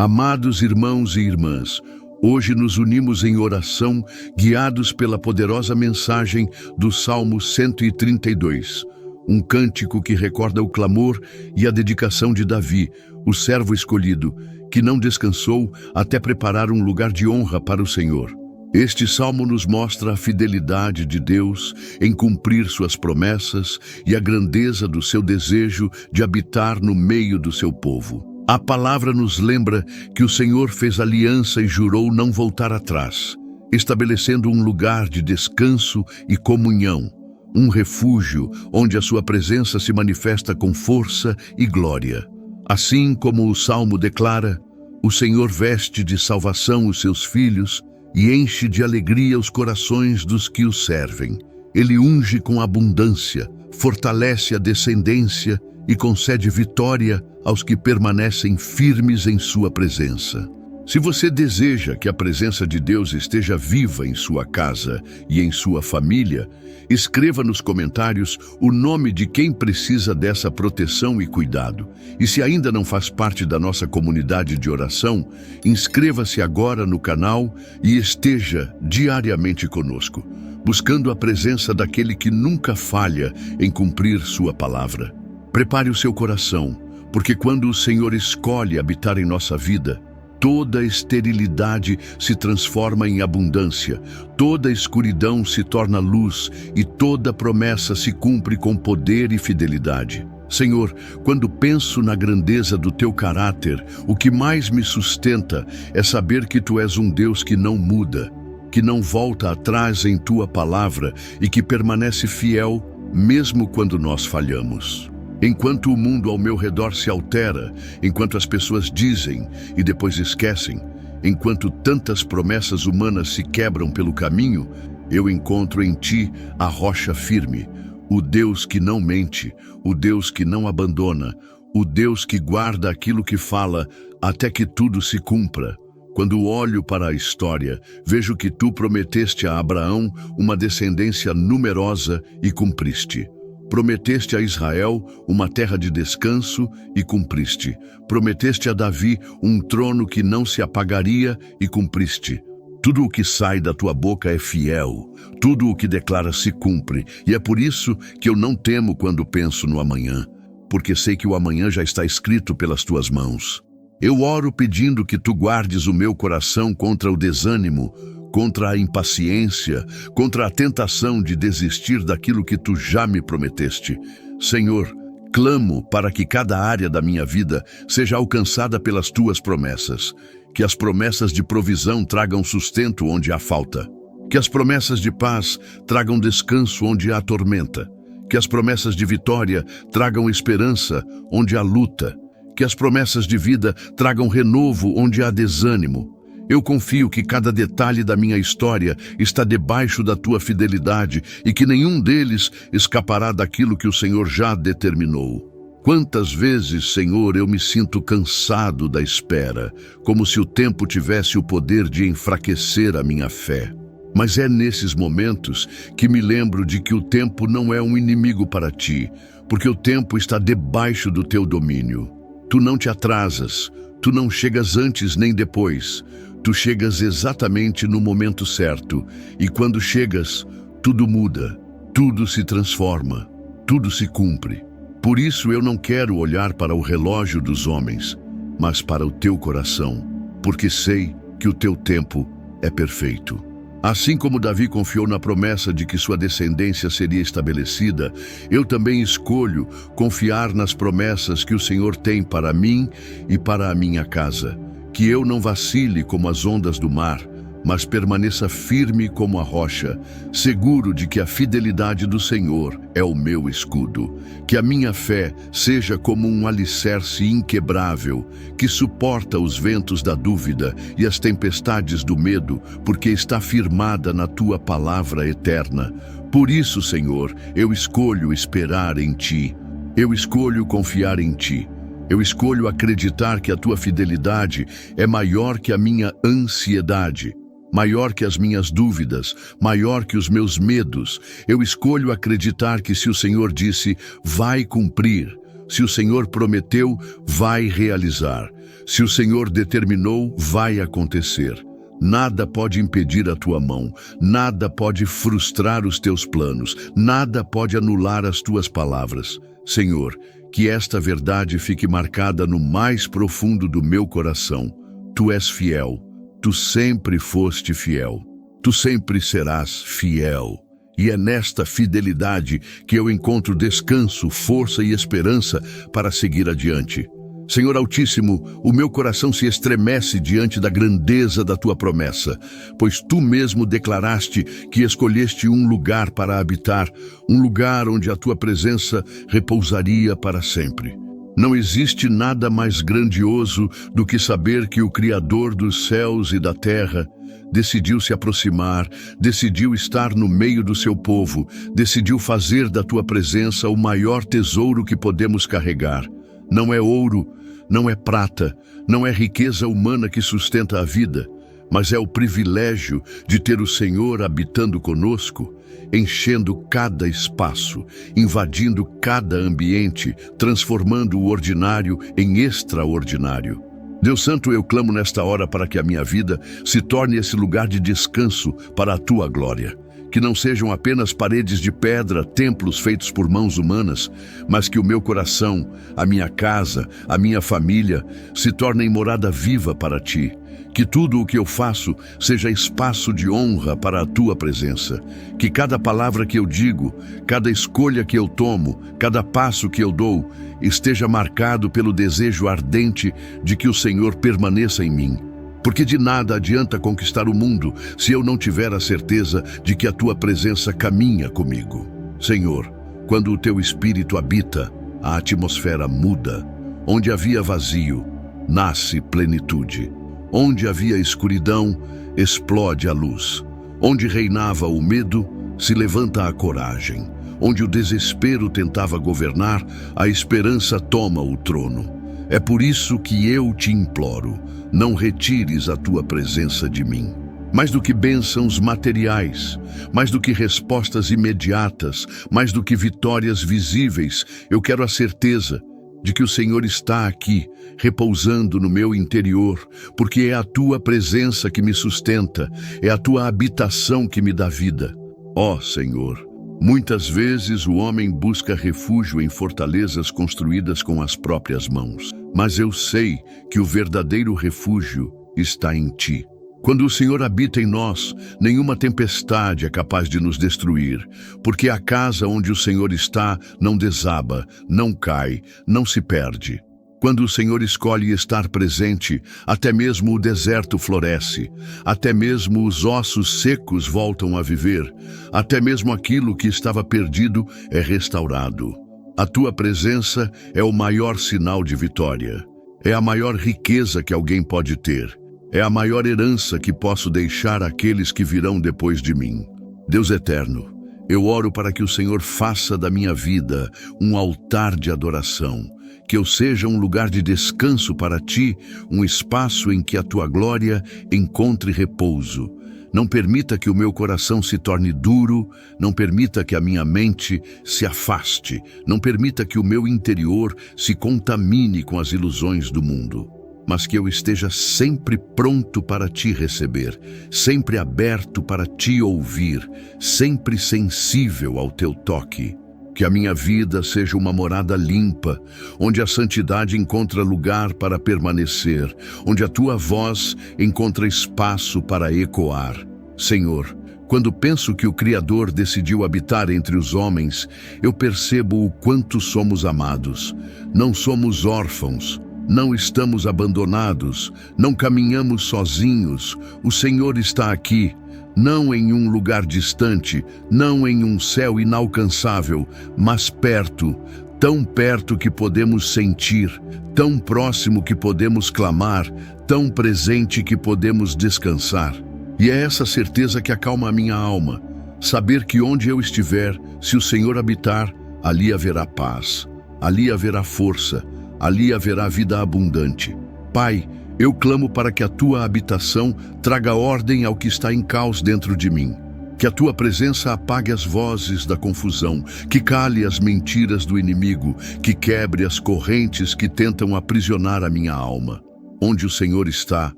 Amados irmãos e irmãs, hoje nos unimos em oração, guiados pela poderosa mensagem do Salmo 132, um cântico que recorda o clamor e a dedicação de Davi, o servo escolhido, que não descansou até preparar um lugar de honra para o Senhor. Este salmo nos mostra a fidelidade de Deus em cumprir suas promessas e a grandeza do seu desejo de habitar no meio do seu povo. A palavra nos lembra que o Senhor fez aliança e jurou não voltar atrás, estabelecendo um lugar de descanso e comunhão, um refúgio onde a sua presença se manifesta com força e glória. Assim como o Salmo declara, o Senhor veste de salvação os seus filhos e enche de alegria os corações dos que o servem. Ele unge com abundância, fortalece a descendência e concede vitória aos que permanecem firmes em sua presença. Se você deseja que a presença de Deus esteja viva em sua casa e em sua família, escreva nos comentários o nome de quem precisa dessa proteção e cuidado. E se ainda não faz parte da nossa comunidade de oração, inscreva-se agora no canal e esteja diariamente conosco, buscando a presença daquele que nunca falha em cumprir sua palavra. Prepare o seu coração, porque quando o Senhor escolhe habitar em nossa vida, toda esterilidade se transforma em abundância, toda escuridão se torna luz e toda promessa se cumpre com poder e fidelidade. Senhor, quando penso na grandeza do teu caráter, o que mais me sustenta é saber que tu és um Deus que não muda, que não volta atrás em tua palavra e que permanece fiel mesmo quando nós falhamos. Enquanto o mundo ao meu redor se altera, enquanto as pessoas dizem e depois esquecem, enquanto tantas promessas humanas se quebram pelo caminho, eu encontro em ti a rocha firme, o Deus que não mente, o Deus que não abandona, o Deus que guarda aquilo que fala até que tudo se cumpra. Quando olho para a história, vejo que tu prometeste a Abraão uma descendência numerosa e cumpriste. Prometeste a Israel uma terra de descanso e cumpriste. Prometeste a Davi um trono que não se apagaria e cumpriste. Tudo o que sai da tua boca é fiel, tudo o que declara se cumpre, e é por isso que eu não temo quando penso no amanhã, porque sei que o amanhã já está escrito pelas tuas mãos. Eu oro pedindo que tu guardes o meu coração contra o desânimo, contra a impaciência, contra a tentação de desistir daquilo que tu já me prometeste. Senhor, clamo para que cada área da minha vida seja alcançada pelas tuas promessas, que as promessas de provisão tragam sustento onde há falta, que as promessas de paz tragam descanso onde há tormenta, que as promessas de vitória tragam esperança onde há luta, que as promessas de vida tragam renovo onde há desânimo. Eu confio que cada detalhe da minha história está debaixo da tua fidelidade e que nenhum deles escapará daquilo que o Senhor já determinou. Quantas vezes, Senhor, eu me sinto cansado da espera, como se o tempo tivesse o poder de enfraquecer a minha fé. Mas é nesses momentos que me lembro de que o tempo não é um inimigo para ti, porque o tempo está debaixo do teu domínio. Tu não te atrasas, tu não chegas antes nem depois. Tu chegas exatamente no momento certo, e quando chegas, tudo muda, tudo se transforma, tudo se cumpre. Por isso eu não quero olhar para o relógio dos homens, mas para o teu coração, porque sei que o teu tempo é perfeito. Assim como Davi confiou na promessa de que sua descendência seria estabelecida, eu também escolho confiar nas promessas que o Senhor tem para mim e para a minha casa. Que eu não vacile como as ondas do mar, mas permaneça firme como a rocha, seguro de que a fidelidade do Senhor é o meu escudo. Que a minha fé seja como um alicerce inquebrável, que suporta os ventos da dúvida e as tempestades do medo, porque está firmada na tua palavra eterna. Por isso, Senhor, eu escolho esperar em ti. Eu escolho confiar em ti. Eu escolho acreditar que a tua fidelidade é maior que a minha ansiedade, maior que as minhas dúvidas, maior que os meus medos. Eu escolho acreditar que se o Senhor disse, vai cumprir. Se o Senhor prometeu, vai realizar. Se o Senhor determinou, vai acontecer. Nada pode impedir a tua mão, nada pode frustrar os teus planos, nada pode anular as tuas palavras. Senhor, que esta verdade fique marcada no mais profundo do meu coração. Tu és fiel, tu sempre foste fiel, tu sempre serás fiel. E é nesta fidelidade que eu encontro descanso, força e esperança para seguir adiante. Senhor Altíssimo, o meu coração se estremece diante da grandeza da tua promessa, pois tu mesmo declaraste que escolheste um lugar para habitar, um lugar onde a tua presença repousaria para sempre. Não existe nada mais grandioso do que saber que o Criador dos céus e da terra decidiu se aproximar, decidiu estar no meio do seu povo, decidiu fazer da tua presença o maior tesouro que podemos carregar. Não é ouro, não é prata, não é riqueza humana que sustenta a vida, mas é o privilégio de ter o Senhor habitando conosco, enchendo cada espaço, invadindo cada ambiente, transformando o ordinário em extraordinário. Deus Santo, eu clamo nesta hora para que a minha vida se torne esse lugar de descanso para a tua glória. Que não sejam apenas paredes de pedra, templos feitos por mãos humanas, mas que o meu coração, a minha casa, a minha família se tornem morada viva para ti. Que tudo o que eu faço seja espaço de honra para a tua presença. Que cada palavra que eu digo, cada escolha que eu tomo, cada passo que eu dou, esteja marcado pelo desejo ardente de que o Senhor permaneça em mim. Porque de nada adianta conquistar o mundo se eu não tiver a certeza de que a tua presença caminha comigo. Senhor, quando o teu Espírito habita, a atmosfera muda. Onde havia vazio, nasce plenitude. Onde havia escuridão, explode a luz. Onde reinava o medo, se levanta a coragem. Onde o desespero tentava governar, a esperança toma o trono. É por isso que eu te imploro, não retires a tua presença de mim. Mais do que bênçãos materiais, mais do que respostas imediatas, mais do que vitórias visíveis, eu quero a certeza de que o Senhor está aqui, repousando no meu interior, porque é a tua presença que me sustenta, é a tua habitação que me dá vida. Ó Senhor, muitas vezes o homem busca refúgio em fortalezas construídas com as próprias mãos, mas eu sei que o verdadeiro refúgio está em ti. Quando o Senhor habita em nós, nenhuma tempestade é capaz de nos destruir, porque a casa onde o Senhor está não desaba, não cai, não se perde. Quando o Senhor escolhe estar presente, até mesmo o deserto floresce, até mesmo os ossos secos voltam a viver, até mesmo aquilo que estava perdido é restaurado. A tua presença é o maior sinal de vitória. É a maior riqueza que alguém pode ter. É a maior herança que posso deixar àqueles que virão depois de mim. Deus eterno, eu oro para que o Senhor faça da minha vida um altar de adoração, que eu seja um lugar de descanso para ti, um espaço em que a tua glória encontre repouso. Não permita que o meu coração se torne duro, não permita que a minha mente se afaste, não permita que o meu interior se contamine com as ilusões do mundo, mas que eu esteja sempre pronto para te receber, sempre aberto para te ouvir, sempre sensível ao teu toque. Que a minha vida seja uma morada limpa, onde a santidade encontra lugar para permanecer, onde a tua voz encontra espaço para ecoar. Senhor, quando penso que o Criador decidiu habitar entre os homens, eu percebo o quanto somos amados. Não somos órfãos, não estamos abandonados, não caminhamos sozinhos. O Senhor está aqui. Não em um lugar distante, não em um céu inalcançável, mas perto, tão perto que podemos sentir, tão próximo que podemos clamar, tão presente que podemos descansar. E é essa certeza que acalma a minha alma, saber que onde eu estiver, se o Senhor habitar, ali haverá paz, ali haverá força, ali haverá vida abundante. Pai, eu clamo para que a tua habitação traga ordem ao que está em caos dentro de mim. Que a tua presença apague as vozes da confusão, que cale as mentiras do inimigo, que quebre as correntes que tentam aprisionar a minha alma. Onde o Senhor está,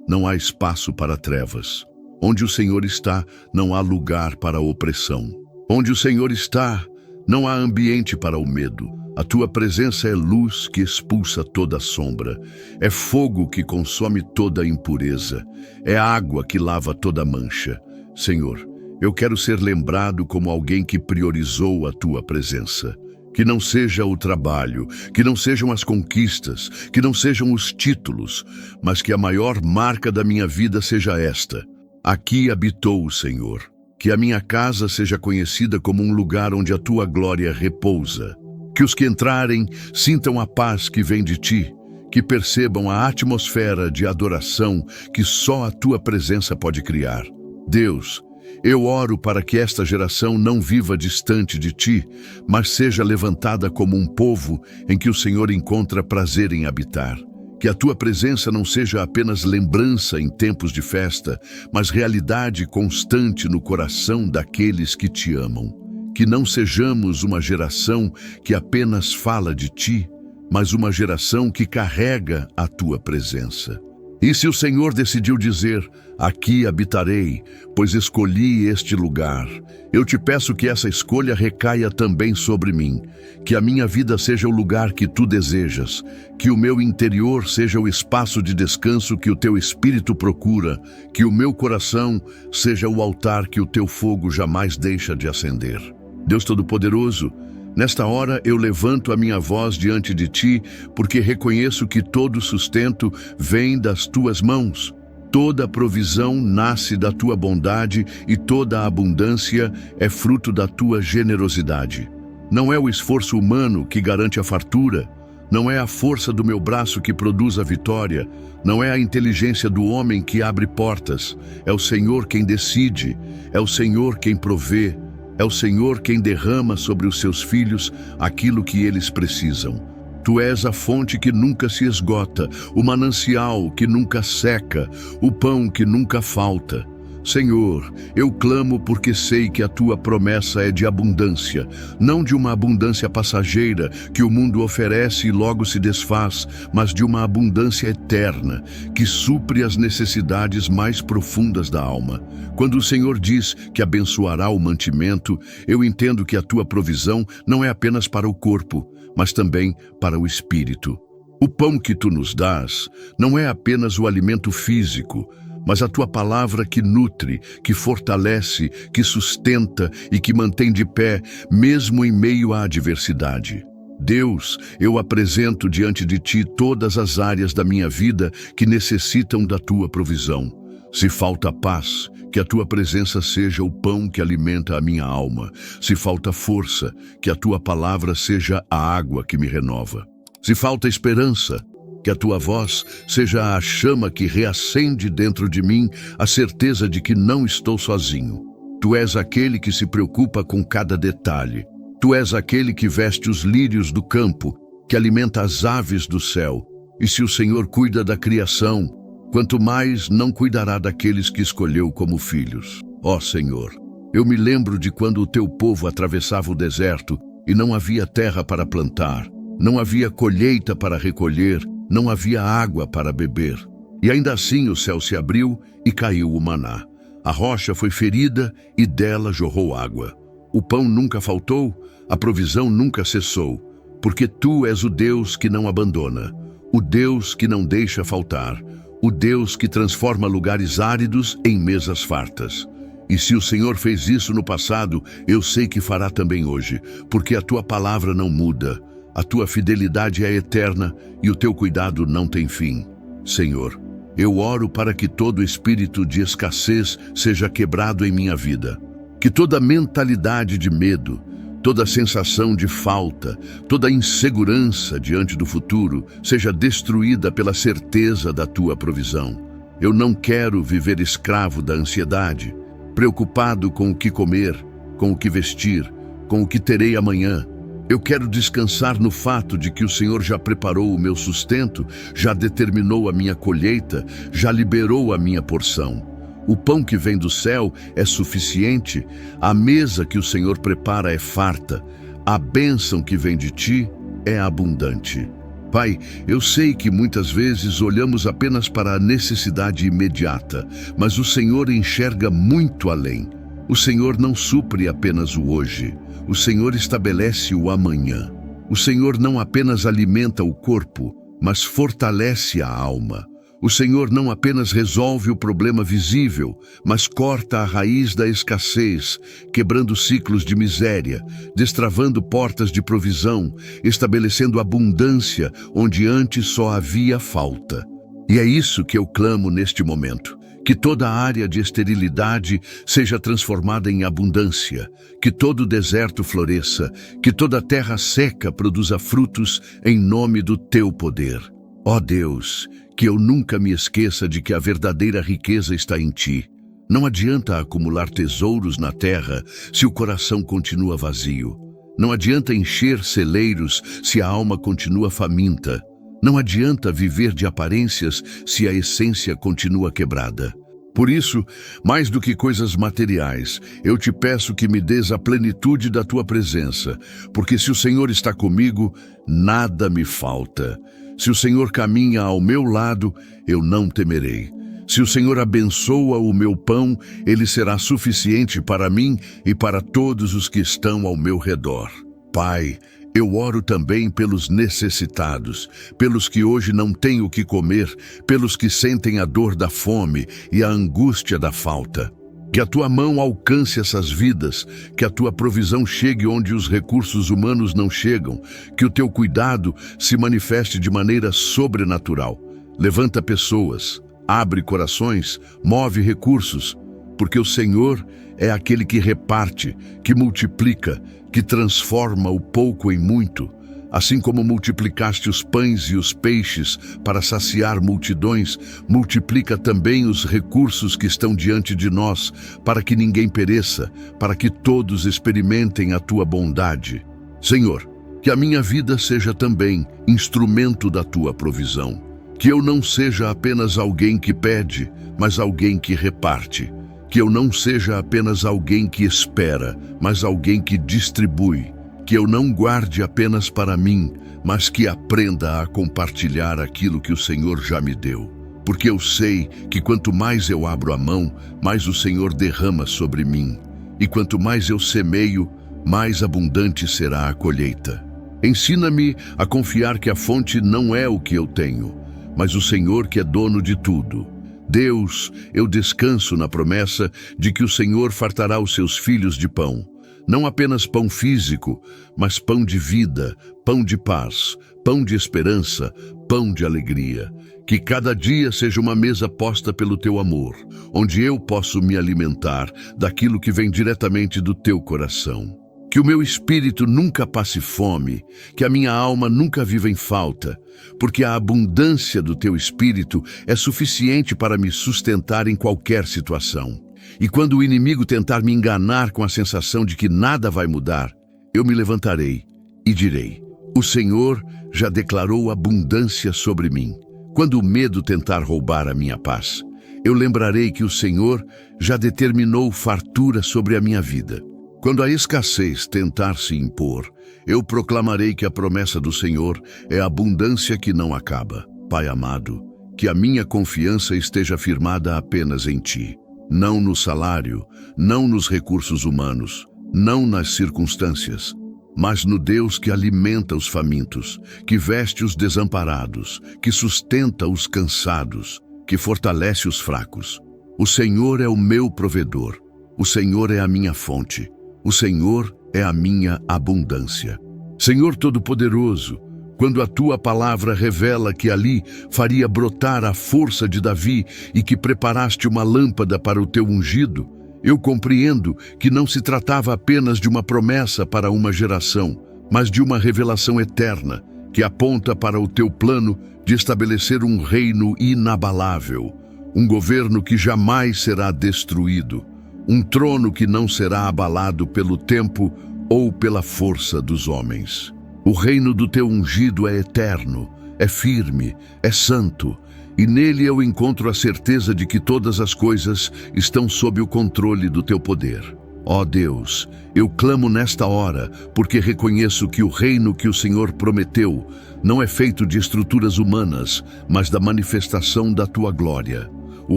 não há espaço para trevas. Onde o Senhor está, não há lugar para a opressão. Onde o Senhor está, não há ambiente para o medo. A tua presença é luz que expulsa toda sombra. É fogo que consome toda impureza. É água que lava toda mancha. Senhor, eu quero ser lembrado como alguém que priorizou a tua presença. Que não seja o trabalho, que não sejam as conquistas, que não sejam os títulos, mas que a maior marca da minha vida seja esta: aqui habitou o Senhor. Que a minha casa seja conhecida como um lugar onde a tua glória repousa. Que os que entrarem sintam a paz que vem de ti, que percebam a atmosfera de adoração que só a tua presença pode criar. Deus, eu oro para que esta geração não viva distante de ti, mas seja levantada como um povo em que o Senhor encontra prazer em habitar. Que a tua presença não seja apenas lembrança em tempos de festa, mas realidade constante no coração daqueles que te amam. Que não sejamos uma geração que apenas fala de ti, mas uma geração que carrega a tua presença. E se o Senhor decidiu dizer: aqui habitarei, pois escolhi este lugar, eu te peço que essa escolha recaia também sobre mim, que a minha vida seja o lugar que tu desejas, que o meu interior seja o espaço de descanso que o teu Espírito procura, que o meu coração seja o altar que o teu fogo jamais deixa de acender. Deus Todo-Poderoso, nesta hora eu levanto a minha voz diante de ti, porque reconheço que todo sustento vem das tuas mãos. Toda provisão nasce da tua bondade e toda a abundância é fruto da tua generosidade. Não é o esforço humano que garante a fartura, não é a força do meu braço que produz a vitória, não é a inteligência do homem que abre portas, é o Senhor quem decide, é o Senhor quem provê, é o Senhor quem derrama sobre os seus filhos aquilo que eles precisam. Tu és a fonte que nunca se esgota, o manancial que nunca seca, o pão que nunca falta. Senhor, eu clamo porque sei que a tua promessa é de abundância, não de uma abundância passageira que o mundo oferece e logo se desfaz, mas de uma abundância eterna, que supre as necessidades mais profundas da alma. Quando o Senhor diz que abençoará o mantimento, eu entendo que a tua provisão não é apenas para o corpo, mas também para o espírito. O pão que tu nos dás não é apenas o alimento físico, mas a tua palavra que nutre, que fortalece, que sustenta e que mantém de pé, mesmo em meio à adversidade. Deus, eu apresento diante de ti todas as áreas da minha vida que necessitam da tua provisão. Se falta paz, que a tua presença seja o pão que alimenta a minha alma. Se falta força, que a tua palavra seja a água que me renova. Se falta esperança, que a tua voz seja a chama que reacende dentro de mim a certeza de que não estou sozinho. Tu és aquele que se preocupa com cada detalhe. Tu és aquele que veste os lírios do campo, que alimenta as aves do céu. E se o Senhor cuida da criação, quanto mais não cuidará daqueles que escolheu como filhos. Ó Senhor, eu me lembro de quando o teu povo atravessava o deserto e não havia terra para plantar, não havia colheita para recolher, não havia água para beber. E ainda assim o céu se abriu e caiu o maná. A rocha foi ferida e dela jorrou água. O pão nunca faltou, a provisão nunca cessou, porque tu és o Deus que não abandona, o Deus que não deixa faltar, o Deus que transforma lugares áridos em mesas fartas. E se o Senhor fez isso no passado, eu sei que fará também hoje, porque a tua palavra não muda. A tua fidelidade é eterna e o teu cuidado não tem fim. Senhor, eu oro para que todo espírito de escassez seja quebrado em minha vida. Que toda mentalidade de medo, toda sensação de falta, toda insegurança diante do futuro seja destruída pela certeza da tua provisão. Eu não quero viver escravo da ansiedade, preocupado com o que comer, com o que vestir, com o que terei amanhã. Eu quero descansar no fato de que o Senhor já preparou o meu sustento, já determinou a minha colheita, já liberou a minha porção. O pão que vem do céu é suficiente, a mesa que o Senhor prepara é farta, a bênção que vem de ti é abundante. Pai, eu sei que muitas vezes olhamos apenas para a necessidade imediata, mas o Senhor enxerga muito além. O Senhor não supre apenas o hoje, o Senhor estabelece o amanhã. O Senhor não apenas alimenta o corpo, mas fortalece a alma. O Senhor não apenas resolve o problema visível, mas corta a raiz da escassez, quebrando ciclos de miséria, destravando portas de provisão, estabelecendo abundância onde antes só havia falta. E é isso que eu clamo neste momento. Que toda área de esterilidade seja transformada em abundância, que todo deserto floresça, que toda terra seca produza frutos em nome do teu poder. Ó Deus, que eu nunca me esqueça de que a verdadeira riqueza está em ti. Não adianta acumular tesouros na terra se o coração continua vazio. Não adianta encher celeiros se a alma continua faminta. Não adianta viver de aparências se a essência continua quebrada. Por isso, mais do que coisas materiais, eu te peço que me des a plenitude da tua presença, porque se o Senhor está comigo, nada me falta. Se o Senhor caminha ao meu lado, eu não temerei. Se o Senhor abençoa o meu pão, ele será suficiente para mim e para todos os que estão ao meu redor. Pai, eu oro também pelos necessitados, pelos que hoje não têm o que comer, pelos que sentem a dor da fome e a angústia da falta. Que a tua mão alcance essas vidas, que a tua provisão chegue onde os recursos humanos não chegam, que o teu cuidado se manifeste de maneira sobrenatural. Levanta pessoas, abre corações, move recursos, porque o Senhor é aquele que reparte, que multiplica, que transforma o pouco em muito. Assim como multiplicaste os pães e os peixes para saciar multidões, multiplica também os recursos que estão diante de nós, para que ninguém pereça, para que todos experimentem a tua bondade. Senhor, que a minha vida seja também instrumento da tua provisão. Que eu não seja apenas alguém que pede, mas alguém que reparte. Que eu não seja apenas alguém que espera, mas alguém que distribui. Que eu não guarde apenas para mim, mas que aprenda a compartilhar aquilo que o Senhor já me deu. Porque eu sei que quanto mais eu abro a mão, mais o Senhor derrama sobre mim. E quanto mais eu semeio, mais abundante será a colheita. Ensina-me a confiar que a fonte não é o que eu tenho, mas o Senhor que é dono de tudo. Deus, eu descanso na promessa de que o Senhor fartará os seus filhos de pão. Não apenas pão físico, mas pão de vida, pão de paz, pão de esperança, pão de alegria. Que cada dia seja uma mesa posta pelo teu amor, onde eu posso me alimentar daquilo que vem diretamente do teu coração. Que o meu espírito nunca passe fome, que a minha alma nunca viva em falta, porque a abundância do teu espírito é suficiente para me sustentar em qualquer situação. E quando o inimigo tentar me enganar com a sensação de que nada vai mudar, eu me levantarei e direi: o Senhor já declarou abundância sobre mim. Quando o medo tentar roubar a minha paz, eu lembrarei que o Senhor já determinou fartura sobre a minha vida. Quando a escassez tentar se impor, eu proclamarei que a promessa do Senhor é abundância que não acaba. Pai amado, que a minha confiança esteja firmada apenas em Ti. Não no salário, não nos recursos humanos, não nas circunstâncias, mas no Deus que alimenta os famintos, que veste os desamparados, que sustenta os cansados, que fortalece os fracos. O Senhor é o meu provedor, o Senhor é a minha fonte, o Senhor é a minha abundância. Senhor Todo-Poderoso, quando a tua palavra revela que ali faria brotar a força de Davi e que preparaste uma lâmpada para o teu ungido, eu compreendo que não se tratava apenas de uma promessa para uma geração, mas de uma revelação eterna que aponta para o teu plano de estabelecer um reino inabalável, um governo que jamais será destruído, um trono que não será abalado pelo tempo ou pela força dos homens. O reino do teu ungido é eterno, é firme, é santo, e nele eu encontro a certeza de que todas as coisas estão sob o controle do teu poder. Ó Deus, eu clamo nesta hora, porque reconheço que o reino que o Senhor prometeu não é feito de estruturas humanas, mas da manifestação da tua glória. O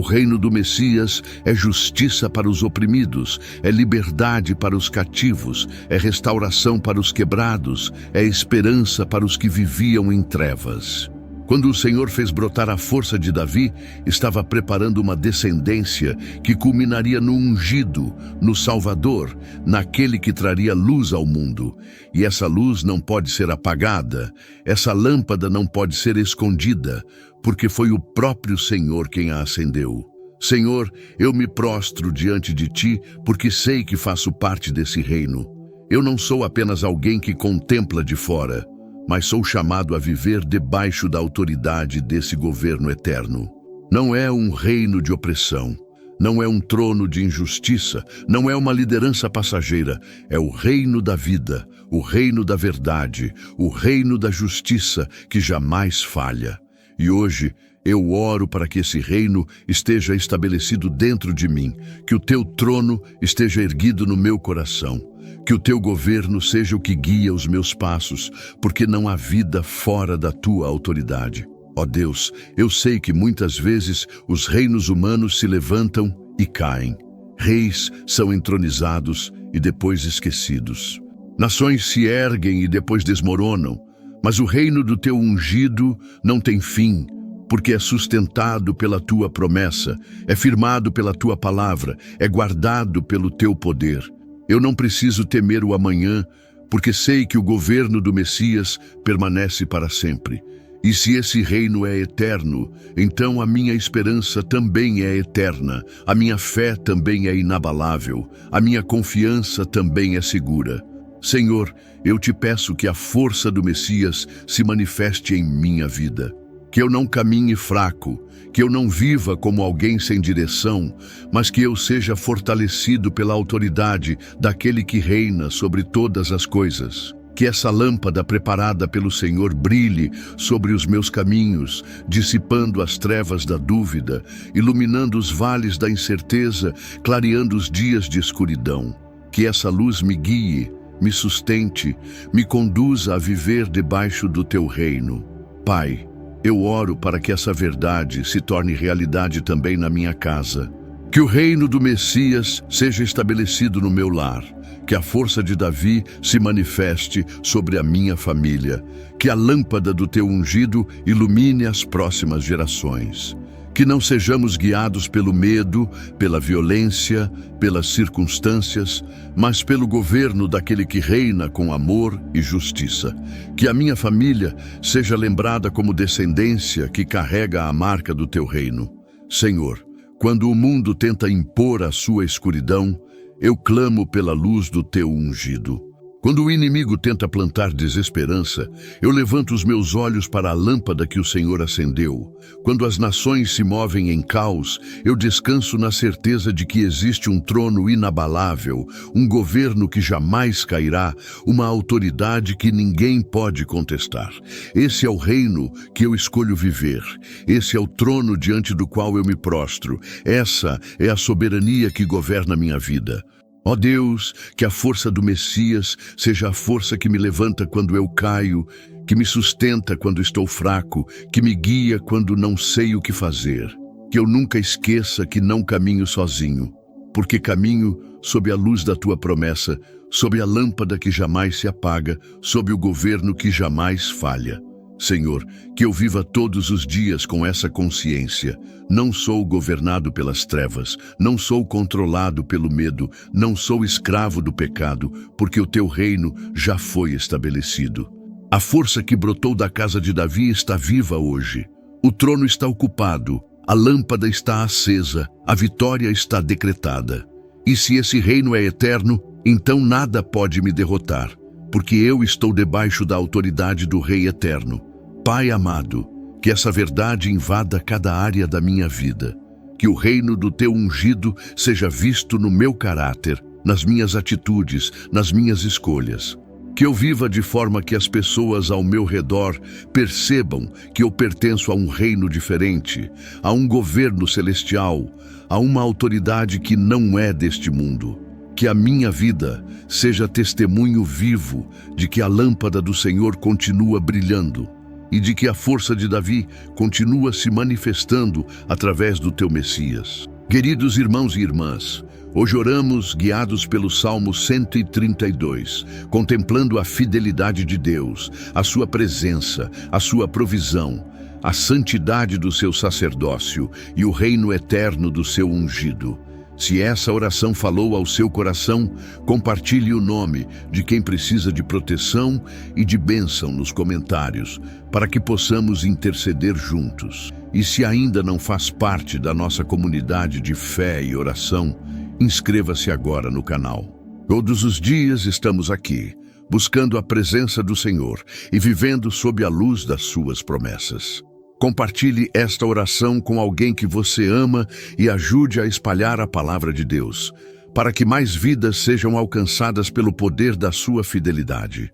reino do Messias é justiça para os oprimidos, é liberdade para os cativos, é restauração para os quebrados, é esperança para os que viviam em trevas. Quando o Senhor fez brotar a força de Davi, estava preparando uma descendência que culminaria no ungido, no Salvador, naquele que traria luz ao mundo. E essa luz não pode ser apagada, essa lâmpada não pode ser escondida, porque foi o próprio Senhor quem a acendeu. Senhor, eu me prostro diante de ti, porque sei que faço parte desse reino. Eu não sou apenas alguém que contempla de fora, mas sou chamado a viver debaixo da autoridade desse governo eterno. Não é um reino de opressão, não é um trono de injustiça, não é uma liderança passageira, é o reino da vida, o reino da verdade, o reino da justiça que jamais falha. E hoje eu oro para que esse reino esteja estabelecido dentro de mim, que o teu trono esteja erguido no meu coração, que o teu governo seja o que guia os meus passos, porque não há vida fora da tua autoridade. Ó Deus, eu sei que muitas vezes os reinos humanos se levantam e caem. Reis são entronizados e depois esquecidos. Nações se erguem e depois desmoronam, mas o reino do teu ungido não tem fim, porque é sustentado pela tua promessa, é firmado pela tua palavra, é guardado pelo teu poder. Eu não preciso temer o amanhã, porque sei que o governo do Messias permanece para sempre. E se esse reino é eterno, então a minha esperança também é eterna, a minha fé também é inabalável, a minha confiança também é segura. Senhor, eu te peço que a força do Messias se manifeste em minha vida. Que eu não caminhe fraco, que eu não viva como alguém sem direção, mas que eu seja fortalecido pela autoridade daquele que reina sobre todas as coisas. Que essa lâmpada preparada pelo Senhor brilhe sobre os meus caminhos, dissipando as trevas da dúvida, iluminando os vales da incerteza, clareando os dias de escuridão. Que essa luz me guie, me sustente, me conduza a viver debaixo do teu reino. Pai, eu oro para que essa verdade se torne realidade também na minha casa. Que o reino do Messias seja estabelecido no meu lar. Que a força de Davi se manifeste sobre a minha família. Que a lâmpada do teu ungido ilumine as próximas gerações. Que não sejamos guiados pelo medo, pela violência, pelas circunstâncias, mas pelo governo daquele que reina com amor e justiça. Que a minha família seja lembrada como descendência que carrega a marca do teu reino. Senhor, quando o mundo tenta impor a sua escuridão, eu clamo pela luz do teu ungido. Quando o inimigo tenta plantar desesperança, eu levanto os meus olhos para a lâmpada que o Senhor acendeu. Quando as nações se movem em caos, eu descanso na certeza de que existe um trono inabalável, um governo que jamais cairá, uma autoridade que ninguém pode contestar. Esse é o reino que eu escolho viver. Esse é o trono diante do qual eu me prostro. Essa é a soberania que governa minha vida. Ó Deus, que a força do Messias seja a força que me levanta quando eu caio, que me sustenta quando estou fraco, que me guia quando não sei o que fazer. Que eu nunca esqueça que não caminho sozinho, porque caminho sob a luz da tua promessa, sob a lâmpada que jamais se apaga, sob o governo que jamais falha. Senhor, que eu viva todos os dias com essa consciência. Não sou governado pelas trevas, não sou controlado pelo medo, não sou escravo do pecado, porque o teu reino já foi estabelecido. A força que brotou da casa de Davi está viva hoje. O trono está ocupado, a lâmpada está acesa, a vitória está decretada. E se esse reino é eterno, então nada pode me derrotar, porque eu estou debaixo da autoridade do Rei Eterno. Pai amado, que essa verdade invada cada área da minha vida. Que o reino do teu ungido seja visto no meu caráter, nas minhas atitudes, nas minhas escolhas. Que eu viva de forma que as pessoas ao meu redor percebam que eu pertenço a um reino diferente, a um governo celestial, a uma autoridade que não é deste mundo. Que a minha vida seja testemunho vivo de que a lâmpada do Senhor continua brilhando e de que a força de Davi continua se manifestando através do teu Messias. Queridos irmãos e irmãs, hoje oramos guiados pelo Salmo 132, contemplando a fidelidade de Deus, a sua presença, a sua provisão, a santidade do seu sacerdócio e o reino eterno do seu ungido. Se essa oração falou ao seu coração, compartilhe o nome de quem precisa de proteção e de bênção nos comentários, para que possamos interceder juntos. E se ainda não faz parte da nossa comunidade de fé e oração, inscreva-se agora no canal. Todos os dias estamos aqui, buscando a presença do Senhor e vivendo sob a luz das suas promessas. Compartilhe esta oração com alguém que você ama e ajude a espalhar a palavra de Deus, para que mais vidas sejam alcançadas pelo poder da sua fidelidade.